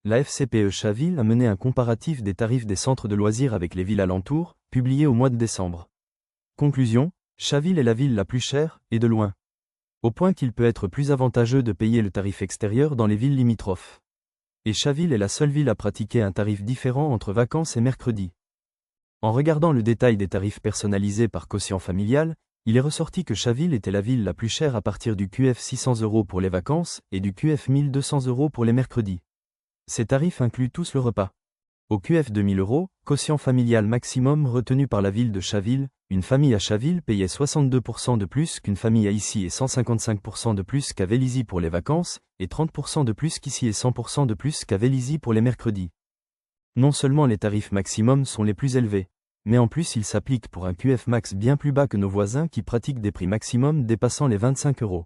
La FCPE Chaville a mené un comparatif des tarifs des centres de loisirs avec les villes alentours, publié au mois de décembre. Conclusion, Chaville est la ville la plus chère, et de loin. Au point qu'il peut être plus avantageux de payer le tarif extérieur dans les villes limitrophes. Et Chaville est la seule ville à pratiquer un tarif différent entre vacances et mercredi. En regardant le détail des tarifs personnalisés par quotient familial, il est ressorti que Chaville était la ville la plus chère à partir du QF 600 € pour les vacances et du QF 1200 € pour les mercredis. Ces tarifs incluent tous le repas. Au QF 2000 €, quotient familial maximum retenu par la ville de Chaville, une famille à Chaville payait 62% de plus qu'une famille à Issy et 155% de plus qu'à Vélizy pour les vacances, et 30% de plus qu'ici et 100% de plus qu'à Vélizy pour les mercredis. Non seulement les tarifs maximum sont les plus élevés, mais en plus ils s'appliquent pour un QF max bien plus bas que nos voisins qui pratiquent des prix maximum dépassant les 25 €.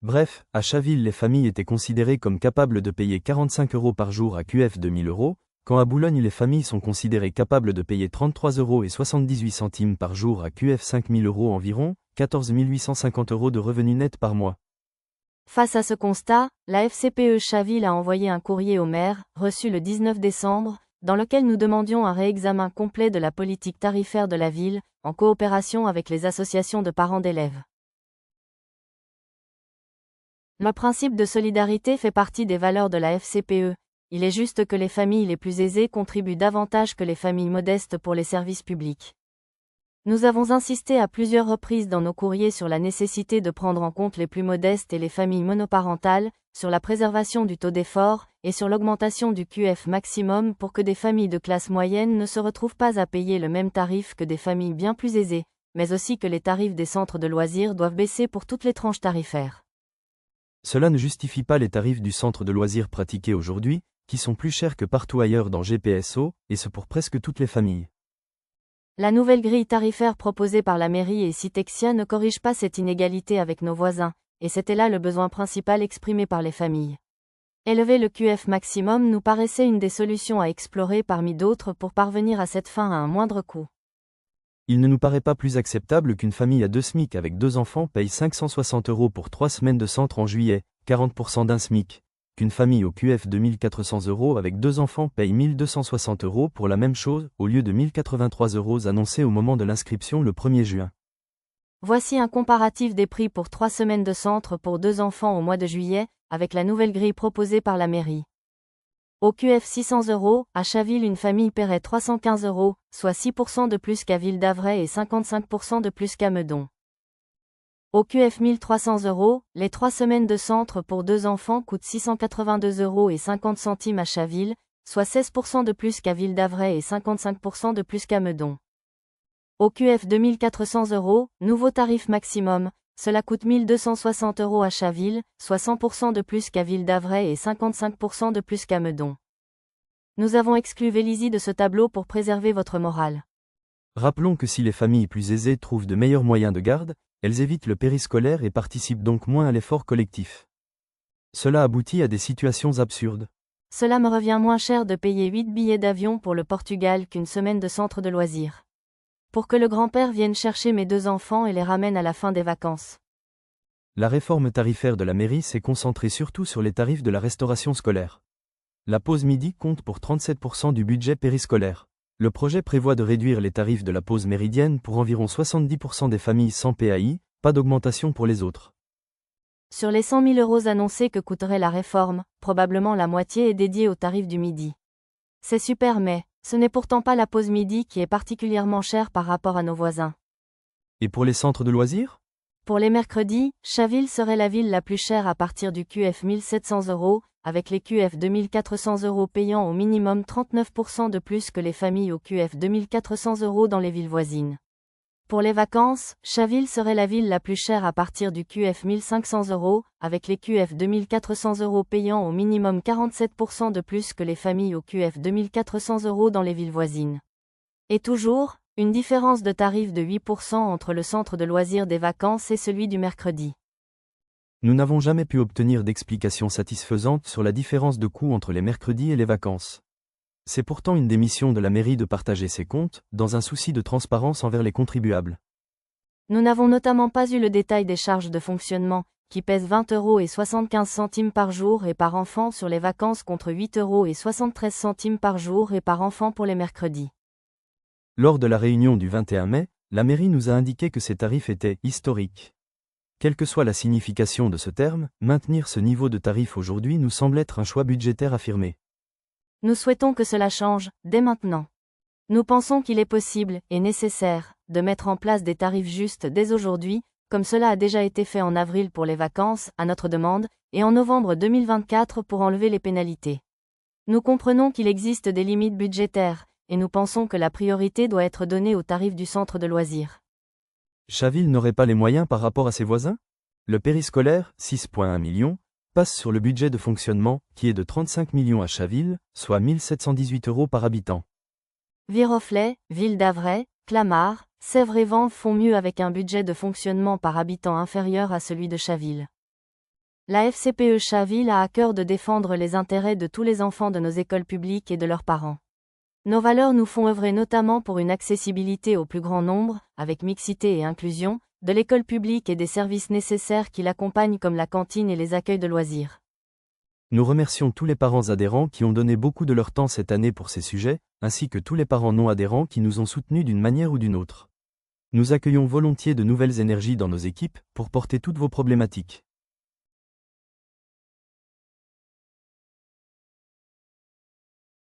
Bref, à Chaville les familles étaient considérées comme capables de payer 45 € par jour à QF 2000 €, quand à Boulogne les familles sont considérées capables de payer 33,78 € par jour à QF 5000 € environ, 14 850 € de revenus nets par mois. Face à ce constat, la FCPE Chaville a envoyé un courrier au maire, reçu le 19 décembre, dans lequel nous demandions un réexamen complet de la politique tarifaire de la ville, en coopération avec les associations de parents d'élèves. Le principe de solidarité fait partie des valeurs de la FCPE. Il est juste que les familles les plus aisées contribuent davantage que les familles modestes pour les services publics. Nous avons insisté à plusieurs reprises dans nos courriers sur la nécessité de prendre en compte les plus modestes et les familles monoparentales, sur la préservation du taux d'effort, et sur l'augmentation du QF maximum pour que des familles de classe moyenne ne se retrouvent pas à payer le même tarif que des familles bien plus aisées, mais aussi que les tarifs des centres de loisirs doivent baisser pour toutes les tranches tarifaires. Cela ne justifie pas les tarifs du centre de loisirs pratiqués aujourd'hui, qui sont plus chers que partout ailleurs dans GPSO, et ce pour presque toutes les familles. La nouvelle grille tarifaire proposée par la mairie et Citexia ne corrige pas cette inégalité avec nos voisins, et c'était là le besoin principal exprimé par les familles. Élever le QF maximum nous paraissait une des solutions à explorer parmi d'autres pour parvenir à cette fin à un moindre coût. Il ne nous paraît pas plus acceptable qu'une famille à 2 SMIC avec 2 enfants paye 560 € pour 3 semaines de centre en juillet, 40% d'un SMIC, qu'une famille au QF 2400 € avec 2 enfants paye 1260 € pour la même chose, au lieu de 1083 € annoncés au moment de l'inscription le 1er juin. Voici un comparatif des prix pour 3 semaines de centre pour 2 enfants au mois de juillet, avec la nouvelle grille proposée par la mairie. Au QF 600 €, à Chaville une famille paierait 315 €, soit 6% de plus qu'à Ville-d'Avray et 55% de plus qu'à Meudon. Au QF 1300 €, les 3 semaines de centre pour 2 enfants coûtent 682,50 € à Chaville, soit 16% de plus qu'à Ville-d'Avray et 55% de plus qu'à Meudon. Au QF 2400 €, nouveau tarif maximum, cela coûte 1260 € à Chaville, soit 100% de plus qu'à Ville-d'Avray et 55% de plus qu'à Meudon. Nous avons exclu Vélizy de ce tableau pour préserver votre morale. Rappelons que si les familles plus aisées trouvent de meilleurs moyens de garde, elles évitent le périscolaire et participent donc moins à l'effort collectif. Cela aboutit à des situations absurdes. Cela me revient moins cher de payer 8 billets d'avion pour le Portugal qu'une semaine de centre de loisirs. Pour que le grand-père vienne chercher mes 2 enfants et les ramène à la fin des vacances. La réforme tarifaire de la mairie s'est concentrée surtout sur les tarifs de la restauration scolaire. La pause midi compte pour 37% du budget périscolaire. Le projet prévoit de réduire les tarifs de la pause méridienne pour environ 70% des familles sans PAI, pas d'augmentation pour les autres. Sur les 100 000 € annoncés que coûterait la réforme, probablement la moitié est dédiée au tarif du midi. C'est super mais, ce n'est pourtant pas la pause midi qui est particulièrement chère par rapport à nos voisins. Et pour les centres de loisirs ? Pour les mercredis, Chaville serait la ville la plus chère à partir du QF 1700 €, avec les QF 2400 € payant au minimum 39% de plus que les familles au QF 2400 € dans les villes voisines. Pour les vacances, Chaville serait la ville la plus chère à partir du QF 1500 €, avec les QF 2400 € payant au minimum 47% de plus que les familles au QF 2400 € dans les villes voisines. Et toujours, une différence de tarif de 8% entre le centre de loisirs des vacances et celui du mercredi. Nous n'avons jamais pu obtenir d'explications satisfaisantes sur la différence de coût entre les mercredis et les vacances. C'est pourtant une des missions de la mairie de partager ses comptes, dans un souci de transparence envers les contribuables. Nous n'avons notamment pas eu le détail des charges de fonctionnement, qui pèse 20,75 € par jour et par enfant sur les vacances contre 8,73 € par jour et par enfant pour les mercredis. Lors de la réunion du 21 mai, la mairie nous a indiqué que ces tarifs étaient historiques. Quelle que soit la signification de ce terme, maintenir ce niveau de tarif aujourd'hui nous semble être un choix budgétaire affirmé. Nous souhaitons que cela change, dès maintenant. Nous pensons qu'il est possible, et nécessaire, de mettre en place des tarifs justes dès aujourd'hui, comme cela a déjà été fait en avril pour les vacances, à notre demande, et en novembre 2024 pour enlever les pénalités. Nous comprenons qu'il existe des limites budgétaires, et nous pensons que la priorité doit être donnée aux tarifs du centre de loisirs. Chaville n'aurait pas les moyens par rapport à ses voisins ? Le périscolaire, 6,1 millions, passe sur le budget de fonctionnement, qui est de 35 millions à Chaville, soit 1718 € par habitant. Viroflay, Ville d'Avray, Clamart, Sèvres et Vanves font mieux avec un budget de fonctionnement par habitant inférieur à celui de Chaville. La FCPE Chaville a à cœur de défendre les intérêts de tous les enfants de nos écoles publiques et de leurs parents. Nos valeurs nous font œuvrer notamment pour une accessibilité au plus grand nombre, avec mixité et inclusion, de l'école publique et des services nécessaires qui l'accompagnent comme la cantine et les accueils de loisirs. Nous remercions tous les parents adhérents qui ont donné beaucoup de leur temps cette année pour ces sujets, ainsi que tous les parents non adhérents qui nous ont soutenus d'une manière ou d'une autre. Nous accueillons volontiers de nouvelles énergies dans nos équipes pour porter toutes vos problématiques.